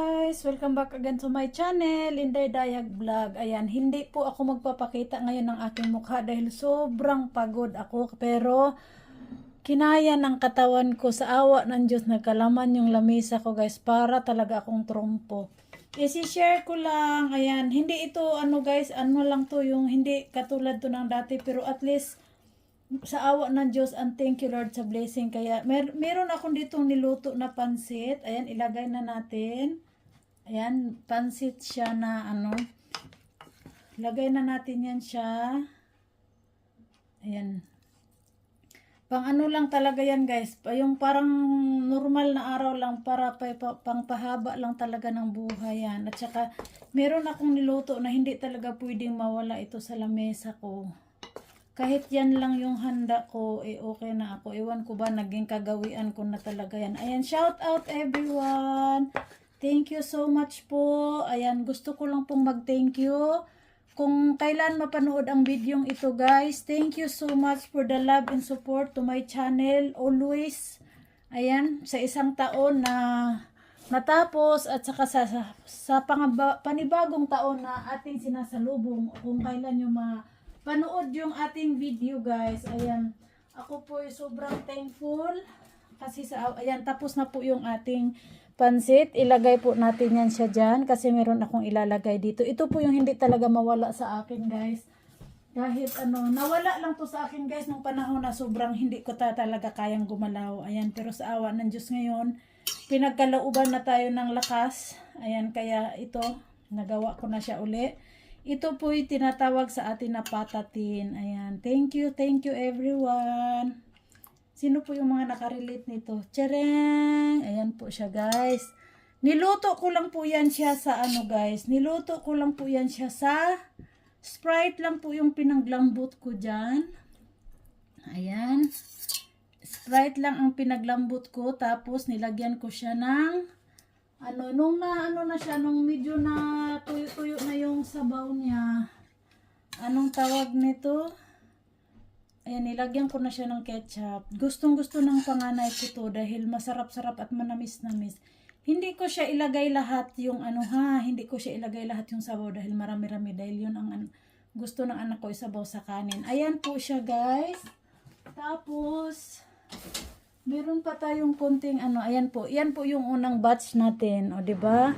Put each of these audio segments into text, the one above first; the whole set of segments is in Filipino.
guys! Welcome back again to my channel, Inday Dayag Vlog. Ayan, hindi po ako magpapakita ngayon ng aking mukha dahil sobrang pagod ako. Pero kinaya ng katawan ko sa awa ng Diyos, nagkalaman yung lamisa ko guys, para talaga akong trumpo. I-share ko lang, ayan, hindi ito ano guys, ano lang to, yung hindi katulad to ng dati, pero at least sa awa ng Diyos, and thank you Lord sa blessing. Kaya meron akong ditong niluto na pansit. Ayan, ilagay na natin. Ayan, pansit siya na ano. Lagay na natin yan siya. Ayan. Pang ano lang talaga yan guys. Yung parang normal na araw lang, para pang pahaba lang talaga ng buhay yan. At saka meron akong niluto na hindi talaga pwedeng mawala ito sa lamesa ko. Kahit yan lang yung handa ko, okay na ako. Ewan ko ba, naging kagawian ko na talaga yan. Ayan, shout out everyone. Thank you so much po. Ayan, gusto ko lang pong mag-thank you. Kung kailan mapanood ang videong ito guys, thank you so much for the love and support to my channel. Always, ayan, sa isang taon na natapos at saka sa panibagong taon na ating sinasalubong. Kung kailan yung panood yung ating video guys. Ayan, ako po ay sobrang thankful kasi ayan, tapos na po yung ating pansit. Ilagay po natin yan siya dyan kasi meron akong ilalagay dito. Ito po yung hindi talaga mawala sa akin guys. Kahit ano, nawala lang to sa akin guys nung panahon na sobrang hindi ko talaga kayang gumalaw. Ayan, pero sa awa ng Diyos ngayon, pinagkalooban na tayo ng lakas. Ayan, kaya ito, nagawa ko na siya uli. Ito po'y tinatawag sa atin na patatin. Ayan. Thank you everyone. Sino po yung mga nakarelate nito? Tcharam! Ayan po siya guys. Niluto ko lang po yan siya sa ano guys. Niluto ko lang po yan siya sa Sprite lang po yung pinaglambot ko dyan. Ayan. Sprite lang ang pinaglambot ko. Tapos nilagyan ko siya ng nung medyo na tuyo-tuyo na yung sabaw niya. Anong tawag nito? Ayan, nilagyan ko na siya ng ketchup. Gustong-gusto ng panganay ko to dahil masarap-sarap at manamis-namis. Hindi ko siya ilagay lahat yung hindi ko siya ilagay lahat yung sabaw dahil marami-rami, dahil yun ang gusto ng anak ko, isabaw sa kanin. Ayan po siya guys. Tapos meron pa tayong konting ayan po. Yan po yung unang batch natin, o di ba?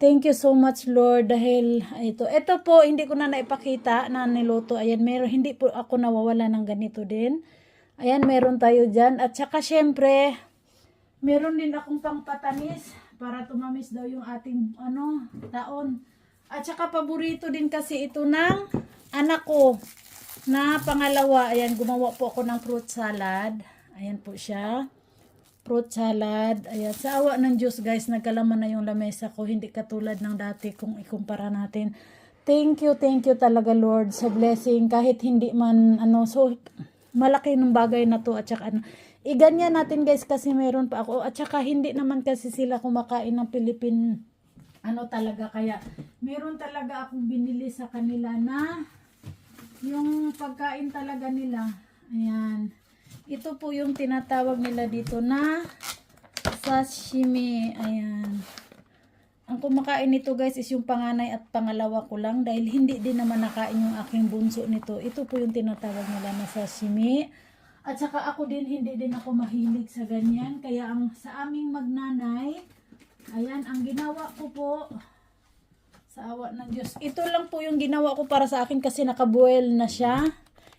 Thank you so much Lord dahil ito po hindi ko na naipakita na niluto. Ayan, hindi po ako nawawala ng ganito din. Ayan, meron tayo diyan. At saka syempre, meron din akong pangpatamis para tumamis daw yung ating taon. At saka paborito din kasi ito ng anak ko na pangalawa. Ayan, gumawa po ako ng fruit salad. Ayan po siya. Fruit salad. Ayan. Sa awa ng Diyos guys, nagkalaman na yung lamesa ko. Hindi katulad ng dati kung ikumpara natin. Thank you talaga Lord sa blessing. Kahit hindi man so malaki ng bagay na to. At saka iganyan natin guys kasi meron pa ako. At saka hindi naman kasi sila kumakain ng Philippine talaga. Kaya meron talaga akong binili sa kanila na yung pagkain talaga nila. Ayan. Ito po yung tinatawag nila dito na sashimi. Ayan. Ang kumakain nito guys is yung panganay at pangalawa ko lang dahil hindi din naman nakain yung aking bunso nito. Ito po yung tinatawag nila na sashimi. At saka ako din, hindi din ako mahilig sa ganyan. Kaya sa aming magnanay, ayan, ang ginawa ko po, sa awa ng Diyos, ito lang po yung ginawa ko para sa akin kasi nakaboil na siya.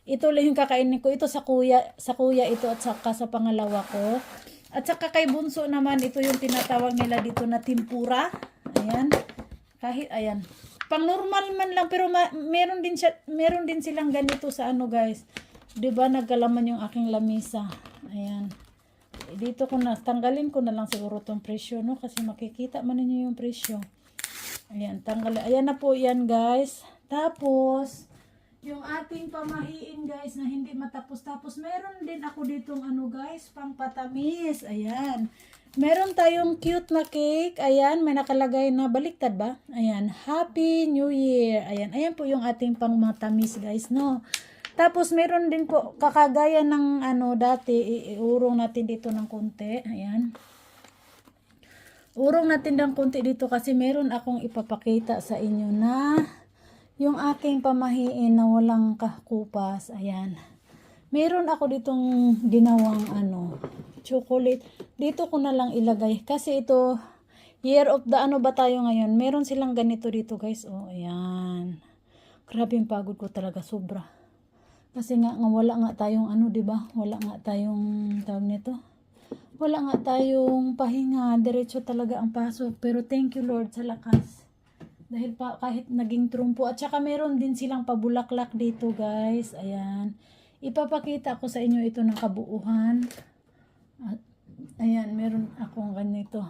Ito lang yung kakainin ko. Ito sa kuya ito at saka sa pangalawa ko. At saka kay bunso naman, ito yung tinatawag nila dito na tempura. Ayan. Kahit, ayan. Pang normal man lang, pero meron din silang ganito sa guys. 'Di ba nagkalaman yung aking lamisa. Ayan. Dito tanggalin ko na lang siguro tong presyo, no? Kasi makikita man ninyo yung presyo. Ayan, ayan na po yan guys. Tapos yung ating pamahiin guys na hindi matapos-tapos, meron din ako ditong guys, pangpatamis. Ayan. Meron tayong cute na cake. Ayan, may nakalagay na baliktad ba? Ayan, Happy New Year. Ayan, ayan po yung ating pangmatamis guys, no? Tapos meron din po kakagaya ng dati, iurong natin dito ng konti. Ayan. urong natin ng konti dito kasi meron akong ipapakita sa inyo na yung aking pamahiin na walang kakupas. Ayan. Meron ako ditong ginawang chocolate. Dito ko na lang ilagay. Kasi ito, year of the ano ba tayo ngayon? Meron silang ganito dito guys. Oh, ayan. Grabe yung pagod ko talaga. Sobra. Kasi nga wala nga tayong diba? Wala nga tayong tawag nito. Wala nga tayong pahinga. Diretso talaga ang pasok. Pero thank you Lord sa lakas. Dahil kahit naging trumpo. At saka meron din silang pabulaklak dito guys. Ayan. Ipapakita ko sa inyo ito ng kabuuhan. At, ayan. Meron akong ganito.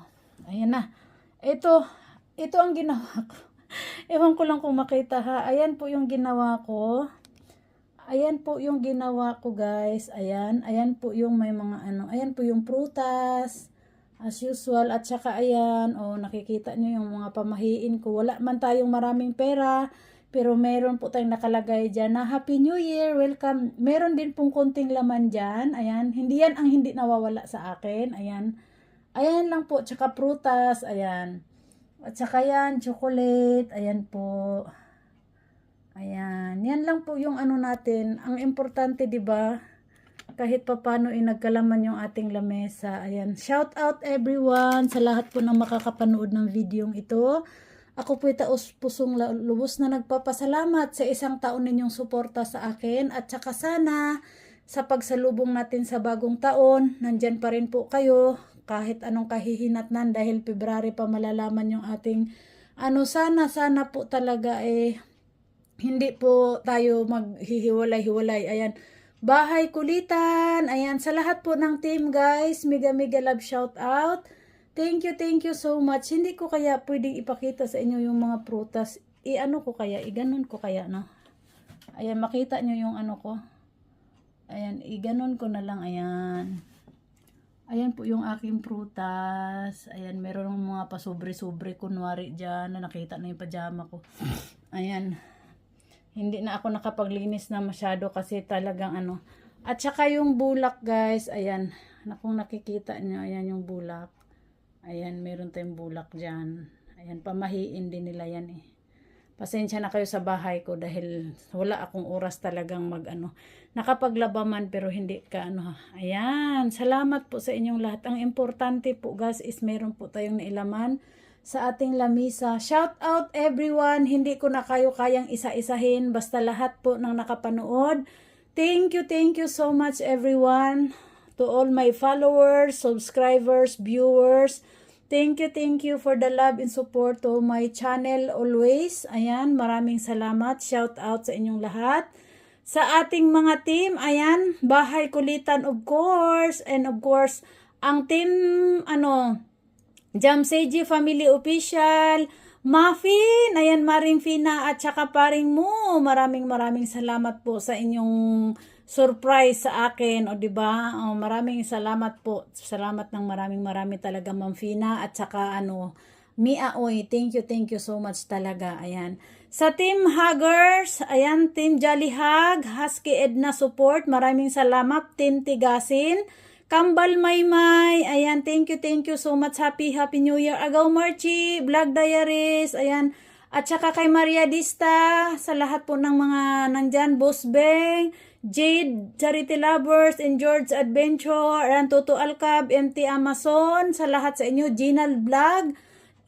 Ayan na. Ito ang ginawa ko. Ewan ko lang kung makita ha. Ayan po yung ginawa ko. Ayan po yung ginawa ko guys. Ayan po yung may mga ayan po yung prutas. As usual. At saka ayan. Nakikita nyo yung mga pamahiin ko. Wala man tayong maraming pera. Pero meron po tayong nakalagay dyan na Happy New Year. Welcome. Meron din pong konting laman dyan. Ayan. Hindi yan ang hindi nawawala sa akin. Ayan. Ayan lang po. Tsaka prutas. Ayan. At saka yan. Chocolate. Ayan po. Ayan, yan lang po yung natin. Ang importante, 'di ba? Kahit papaano nagkalaman yung ating lamesa. Ayan, shout out everyone sa lahat po ng makakapanood ng videong ito. Ako po taos pusong lubos na nagpapasalamat sa isang taon ninyong suporta sa akin at saka sana sa pagsalubong natin sa bagong taon, nandyan pa rin po kayo kahit anong kahihinatnan dahil February pa malalaman yung ating sana po talaga hindi po tayo maghihiwalay-hiwalay. Ayan. Bahay Kulitan. Ayan. Sa lahat po ng team guys. Mega love shout out. Thank you so much. Hindi ko kaya pwedeng ipakita sa inyo yung mga prutas. Ko kaya? Iganon ko kaya, no? Ayan. Makita nyo yung ko. Ayan. Iganon ko na lang. Ayan. Ayan po yung aking prutas. Ayan. Meron ng mga pasobre-sobre kunwari dyan na nakita na yung pajama ko. Ayan. Hindi na ako nakapaglinis na masyado kasi talagang At saka yung bulak guys, ayan. Kung nakikita nyo, ayan yung bulak. Ayan, meron tayong bulak dyan. Ayan, pamahiin din nila yan Pasensya na kayo sa bahay ko dahil wala akong oras talagang Nakapaglaba man pero hindi ka Ayan, salamat po sa inyong lahat. Ang importante po guys is meron po tayong nailaman sa ating lamisa. Shout out everyone. Hindi ko na kayo kayang isa-isahin. Basta lahat po ng nakapanood. Thank you so much everyone. To all my followers, subscribers, viewers. Thank you for the love and support to my channel always. Ayan, maraming salamat. Shout out sa inyong lahat. Sa ating mga team, ayan, Bahay Kulitan of course. And of course, ang team, Jam Seiji Family Official, Muffin, ayan Maring Fina at saka paring mo. Maraming salamat po sa inyong surprise sa akin, diba? Maraming salamat po. Salamat ng marami talaga Ma'am Fina at saka Mia Oy. Thank you so much talaga. Ayan. Sa Team Huggers, ayan Team Jolly Hug, Husky Edna Support, maraming salamat. Team Tigasin, Kambal Maymay, ayan, thank you so much. Happy New Year. Agaw Marchi, Vlog Diaries, ayan. At saka kay Maria Dista, sa lahat po ng mga nandyan, Boss Beng, Jade, Charity Lovers, and George Adventure, ayan, Toto Alcab, MT Amazon, sa lahat sa inyo, Ginal Vlog,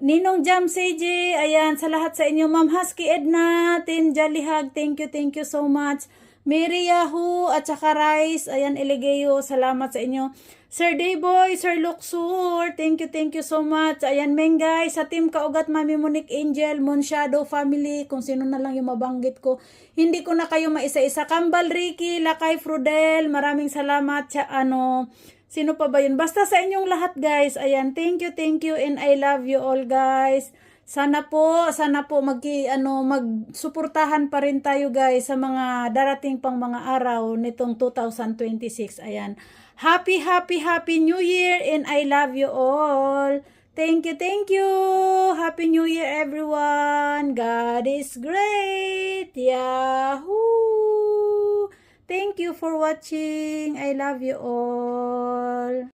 Ninong Jam CJ, ayan, sa lahat sa inyo, Ma'am Husky Edna, Team Jolly Hug, thank you so much. Mary Yahoo at saka Rice, ayan, Eligeo, salamat sa inyo. Sir Dayboy, Sir Luxur, thank you so much. Ayan, Mengay, sa Team Kaugat, Mami Monique Angel, Monshadow Family, kung sino na lang yung mabanggit ko. Hindi ko na kayo maisa-isa. Kambal Ricky, Lakay Frudel, maraming salamat. Sino pa ba yun? Basta sa inyong lahat guys. Ayan, thank you and I love you all guys. Sana po magsuportahan pa rin tayo guys sa mga darating pang mga araw nitong 2026. Ayan. Happy New Year and I love you all. Thank you. Happy New Year everyone. God is great. Yahoo! Thank you for watching. I love you all.